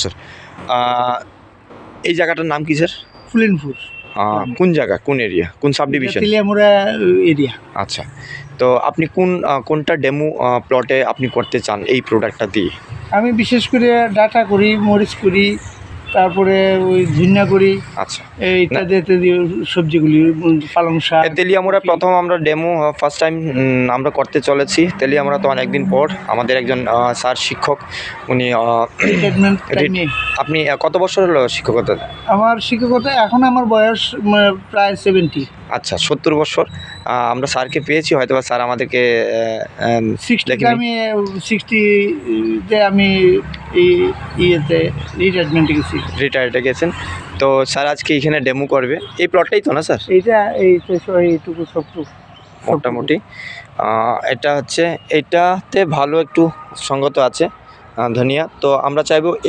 Sir এই জায়গাটার নাম কি স্যার? ফুলেনপুর। কোন জায়গা, কোন এরিয়া, কোন সাব ডিভিশন? তেলিয়ামুড়া এরিয়া। আচ্ছা, তো আপনি কোনটা ডেমো প্লটে আপনি করতে চান এই প্রোডাক্টটা দিয়ে? আমি বিশেষ করে ডাটা করি, মরিচ করি, তারপরে ওই ধনিয়া করি। আচ্ছা, ইত্যাদি ইত্যাদি সবজিগুলি, পালং শাক। তেলিয়ামুড়া প্রথম আমরা ডেমো ফার্স্ট টাইম আমরা করতে চলেছি। তেলিয়ামুড়া তো অনেকদিন পর আমাদের একজন স্যার শিক্ষক, উনি আপনি কত বছর হলো শিক্ষকতা? আমার শিক্ষকতা এখন আমার বয়স প্রায় 70। আচ্ছা, 70 বছর। আমরা স্যারকে পেয়েছি, হয়তো বা স্যার আমাদেরকে 60 আমি 60-তে আমি ইয়েতে রিটায়ারমেন্টে গেছি। রিটায়ার্ডে গেছেন। তো স্যার আজকে এখানে ডেমো করবে এই প্লটটাই তো না স্যার? এইটুকু সবটুকু মোটামুটি এটা হচ্ছে, এইটাতে ভালো একটু সঙ্গত আছে ধনিয়া। তো আমরা চাইবো এই